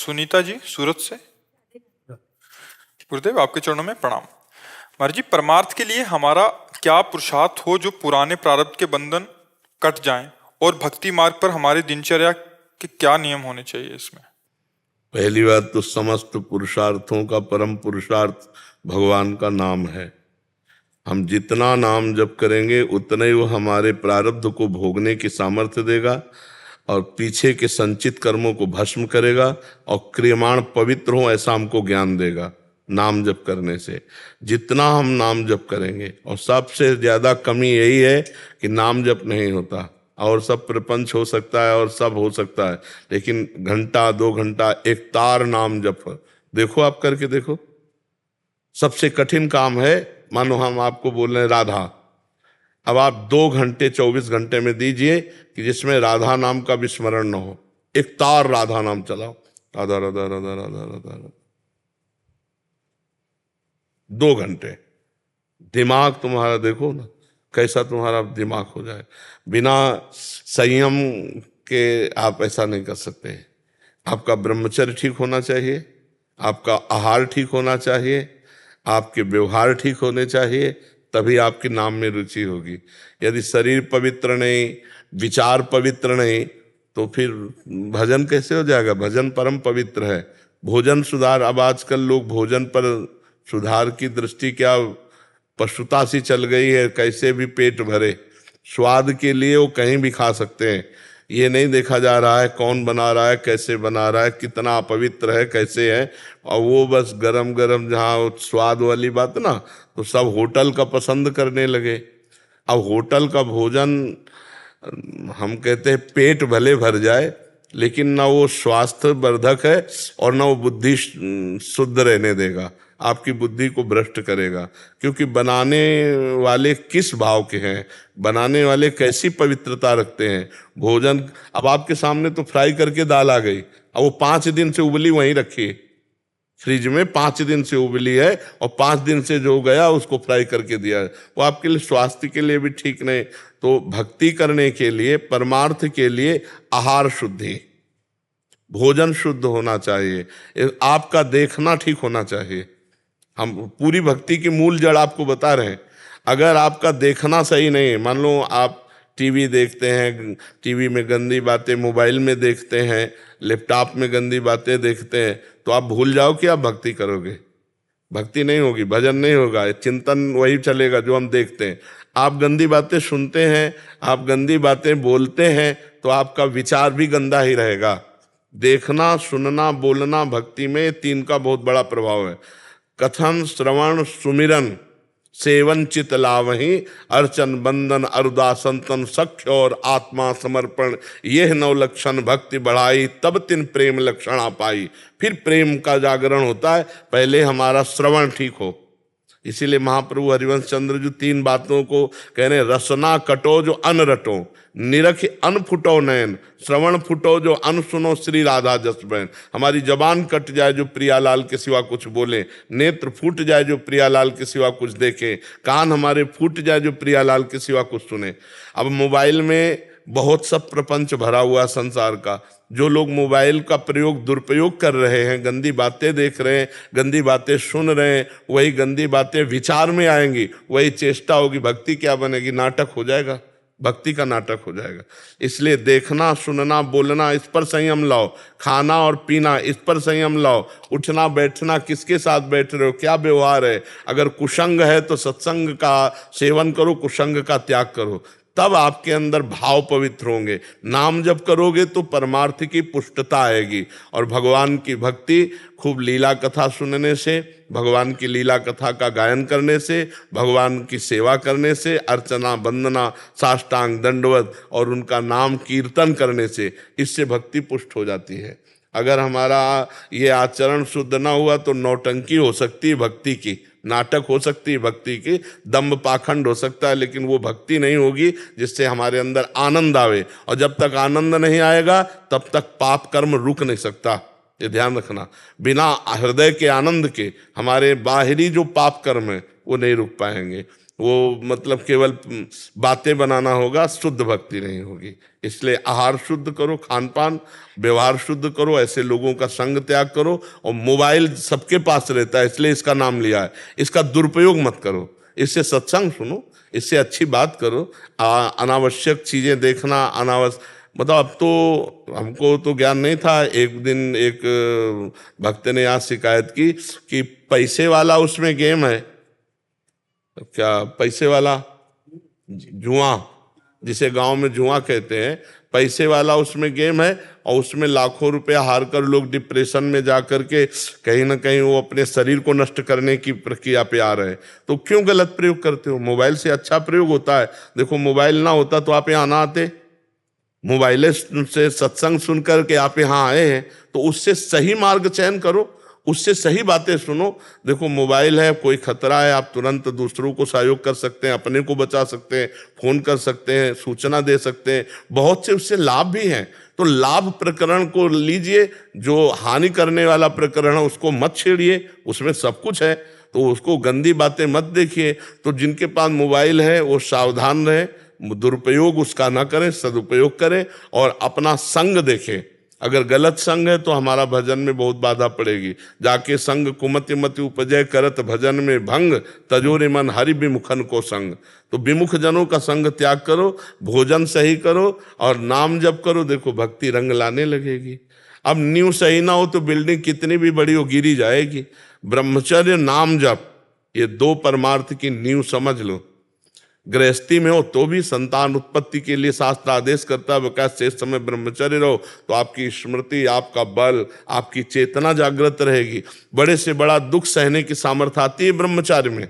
सुनीता जी सूरत से। गुरुदेव आपके चरणों में प्रणाम। महाराज जी, परमार्थ के लिए हमारा क्या पुरुषार्थ हो जो पुराने प्रारब्ध के बंधन कट जाएं, और भक्ति मार्ग पर हमारे दिनचर्या के क्या नियम होने चाहिए इसमें? पहली बात तो समस्त पुरुषार्थों का परम पुरुषार्थ भगवान का नाम है। हम जितना नाम जप करेंगे उतना ही वो हमारे प्रारब्ध को भोगने की सामर्थ्य देगा और पीछे के संचित कर्मों को भस्म करेगा और क्रियमाण पवित्र हो ऐसा हमको ज्ञान देगा नाम जप करने से। जितना हम नाम जप करेंगे, और सबसे ज्यादा कमी यही है कि नाम जप नहीं होता, और सब प्रपंच हो सकता है और सब हो सकता है, लेकिन घंटा 2 घंटा एक तार नाम जप देखो, आप करके देखो। सबसे कठिन काम है, मानो हम आपको बोल रहे हैं राधा, अब आप 2 घंटे 24 घंटे में दीजिए कि जिसमें राधा नाम का विस्मरण न हो। एक तार राधा नाम चलाओ, राधा राधा राधा राधा राधा राधा, 2 घंटे। दिमाग तुम्हारा देखो ना कैसा तुम्हारा दिमाग हो जाए। बिना संयम के आप ऐसा नहीं कर सकते। आपका ब्रह्मचर्य ठीक होना चाहिए, आपका आहार ठीक होना चाहिए, आपके व्यवहार ठीक होने चाहिए, तभी आपके नाम में रुचि होगी। यदि शरीर पवित्र नहीं, विचार पवित्र नहीं, तो फिर भजन कैसे हो जाएगा? भजन परम पवित्र है। भोजन सुधार, अब आजकल लोग भोजन पर सुधार की दृष्टि क्या पशुता सी चल गई है, कैसे भी पेट भरे। स्वाद के लिए वो कहीं भी खा सकते हैं, ये नहीं देखा जा रहा है कौन बना रहा है, कैसे बना रहा है, कितना अपवित्र है, कैसे है। और वो बस गरम गरम, जहाँ स्वाद वाली बात ना, तो सब होटल का पसंद करने लगे। अब होटल का भोजन हम कहते हैं पेट भले भर जाए, लेकिन ना वो स्वास्थ्य वर्धक है और ना वो बुद्धि शुद्ध रहने देगा, आपकी बुद्धि को भ्रष्ट करेगा। क्योंकि बनाने वाले किस भाव के हैं, बनाने वाले कैसी पवित्रता रखते हैं। भोजन अब आपके सामने तो फ्राई करके दाल आ गई, अब वो 5 दिन से उबली वहीं रखी है फ्रिज में, 5 दिन से उबली है और 5 दिन से जो गया उसको फ्राई करके दिया है, वो आपके लिए स्वास्थ्य के लिए भी ठीक नहीं। तो भक्ति करने के लिए, परमार्थ के लिए आहार शुद्धि, भोजन शुद्ध होना चाहिए, आपका देखना ठीक होना चाहिए। हम पूरी भक्ति की मूल जड़ आपको बता रहे हैं। अगर आपका देखना सही नहीं है, मान लो आप टीवी देखते हैं, टीवी में गंदी बातें, मोबाइल में देखते हैं, लैपटॉप में गंदी बातें देखते हैं, तो आप भूल जाओ कि आप भक्ति करोगे। भक्ति नहीं होगी, भजन नहीं होगा, चिंतन वही चलेगा जो हम देखते हैं। आप गंदी बातें सुनते हैं, आप गंदी बातें बोलते हैं, तो आपका विचार भी गंदा ही रहेगा। देखना, सुनना, बोलना, भक्ति में 3 का बहुत बड़ा प्रभाव है। कथन, श्रवण, सुमिरन, सेवन, चित लावही, अर्चन, बंदन, अरुदासंतन, सख्य और आत्मा समर्पण, यह 9 लक्षण भक्ति बढ़ाई, तब 3 प्रेम लक्षण आ पाई। फिर प्रेम का जागरण होता है, पहले हमारा श्रवण ठीक हो। इसीलिए महाप्रभु हरिवंश चंद्र जो 3 बातों को कह रहे हैं, रसना कटो जो अन रटो, निरख अन फुटो नयन, श्रवण फुटो जो अन सुनो श्री राधा जस बहन। हमारी जबान कट जाए जो प्रियालाल के सिवा कुछ बोले, नेत्र फूट जाए जो प्रियालाल के सिवा कुछ देखे, कान हमारे फूट जाए जो प्रियालाल के सिवा कुछ सुने। अब मोबाइल में बहुत सब प्रपंच भरा हुआ संसार का, जो लोग मोबाइल का प्रयोग दुरुपयोग कर रहे हैं, गंदी बातें देख रहे हैं, गंदी बातें सुन रहे हैं, वही गंदी बातें विचार में आएंगी, वही चेष्टा होगी, भक्ति क्या बनेगी? नाटक हो जाएगा, भक्ति का नाटक हो जाएगा। इसलिए देखना, सुनना, बोलना, इस पर संयम लाओ। खाना और पीना, इस पर संयम लाओ। उठना बैठना, किसके साथ बैठ रहे हो, क्या व्यवहार है। अगर कुसंग है तो सत्संग का सेवन करो, कुसंग का त्याग करो, तब आपके अंदर भाव पवित्र होंगे। नाम जब करोगे तो परमार्थ की पुष्टता आएगी, और भगवान की भक्ति खूब लीला कथा सुनने से, भगवान की लीला कथा का गायन करने से, भगवान की सेवा करने से, अर्चना, वंदना, साष्टांग दंडवत और उनका नाम कीर्तन करने से, इससे भक्ति पुष्ट हो जाती है। अगर हमारा ये आचरण शुद्ध ना हुआ तो नौटंकी हो सकती है भक्ति की, नाटक हो सकती है भक्ति की, दम्भ पाखंड हो सकता है, लेकिन वो भक्ति नहीं होगी जिससे हमारे अंदर आनंद आवे। और जब तक आनंद नहीं आएगा तब तक पाप कर्म रुक नहीं सकता, ये ध्यान रखना। बिना हृदय के आनंद के हमारे बाहरी जो पाप कर्म है वो नहीं रुक पाएंगे। वो मतलब केवल बातें बनाना होगा, शुद्ध भक्ति नहीं होगी। इसलिए आहार शुद्ध करो, खान पान व्यवहार शुद्ध करो, ऐसे लोगों का संग त्याग करो। और मोबाइल सबके पास रहता है, इसलिए इसका नाम लिया है, इसका दुरुपयोग मत करो। इससे सत्संग सुनो, इससे अच्छी बात करो। अनावश्यक चीजें देखना, मतलब अब तो हमको तो ज्ञान नहीं था। एक दिन एक भक्त ने यहाँ शिकायत की कि पैसे वाला उसमें गेम है, क्या पैसे वाला जुआ, जिसे गांव में जुआ कहते हैं, पैसे वाला उसमें गेम है और उसमें लाखों रुपया हार कर लोग डिप्रेशन में जा करके कहीं ना कहीं वो अपने शरीर को नष्ट करने की प्रक्रिया पे आ रहे हैं। तो क्यों गलत प्रयोग करते हो? मोबाइल से अच्छा प्रयोग होता है। देखो मोबाइल ना होता तो आप यहाँ ना आते, मोबाइल से सत्संग सुन करके आप यहाँ आए हैं, तो उससे सही मार्ग चयन करो, उससे सही बातें सुनो। देखो मोबाइल है, कोई खतरा है, आप तुरंत दूसरों को सहयोग कर सकते हैं, अपने को बचा सकते हैं, फोन कर सकते हैं, सूचना दे सकते हैं, बहुत से उससे लाभ भी हैं। तो लाभ प्रकरण को लीजिए, जो हानि करने वाला प्रकरण है उसको मत छेड़िए, उसमें सब कुछ है, तो उसको गंदी बातें मत देखिए। तो जिनके पास मोबाइल है वो सावधान रहे, दुरुपयोग उसका ना करें, सदुपयोग करें और अपना संग देखें। अगर गलत संग है तो हमारा भजन में बहुत बाधा पड़ेगी। जाके संग कुमति मति उपजय करत भजन में भंग, तजोरे मन हरि विमुखन को संग। तो विमुख जनों का संग त्याग करो, भोजन सही करो और नाम जप करो। देखो भक्ति रंग लाने लगेगी। अब नींव सही ना हो तो बिल्डिंग कितनी भी बड़ी हो गिरी जाएगी। ब्रह्मचर्य नाम जप, ये दो परमार्थ की नींव समझ लो। गृहस्थी में हो तो भी संतान उत्पत्ति के लिए शास्त्र आदेश करता है विकास शेष समय ब्रह्मचर्य रहो, तो आपकी स्मृति, आपका बल, आपकी चेतना जागृत रहेगी। बड़े से बड़ा दुख सहने की सामर्थ्य आती है ब्रह्मचर्य में।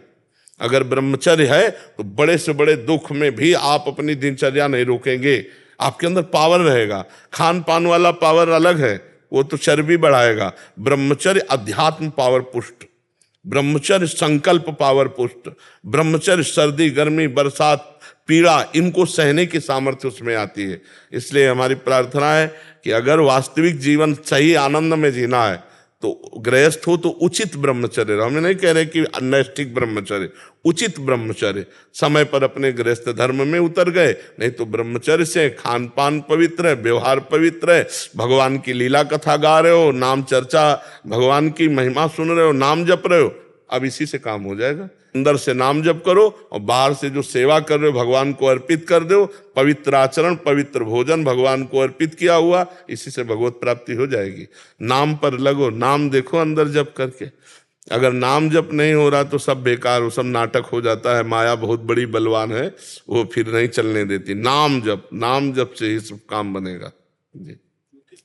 अगर ब्रह्मचर्य है तो बड़े से बड़े दुख में भी आप अपनी दिनचर्या नहीं रोकेंगे, आपके अंदर पावर रहेगा। खान पान वाला पावर अलग है, वो तो चर्बी बढ़ाएगा। ब्रह्मचर्य अध्यात्म पावर पुष्ट, ब्रह्मचर्य संकल्प पावर पुष्ट, ब्रह्मचर्य सर्दी गर्मी बरसात पीड़ा इनको सहने की सामर्थ्य उसमें आती है। इसलिए हमारी प्रार्थना है कि अगर वास्तविक जीवन सही आनंद में जीना है तो गृहस्थ हो तो उचित ब्रह्मचर्य रहो। हम नहीं कह रहे कि अनैष्ठिक ब्रह्मचर्य, उचित ब्रह्मचर्य। समय पर अपने गृहस्थ धर्म में उतर गए, नहीं तो ब्रह्मचर्य से खान पान पवित्र है, व्यवहार पवित्र है, भगवान की लीला कथा गा रहे हो, नाम चर्चा, भगवान की महिमा सुन रहे हो, नाम जप रहे हो, अब इसी से काम हो जाएगा। अंदर से नाम जप करो और बाहर से जो सेवा कर रहे हो भगवान को अर्पित कर दो। पवित्र आचरण, पवित्र भोजन भगवान को अर्पित किया हुआ, इसी से भगवत प्राप्ति हो जाएगी। नाम पर लगो, नाम देखो अंदर जप करके। अगर नाम जप नहीं हो रहा तो सब बेकार, वो सब नाटक हो जाता है। माया बहुत बड़ी बलवान है, वो फिर नहीं चलने देती। नाम जप, नाम जप से ही सब काम बनेगा जी।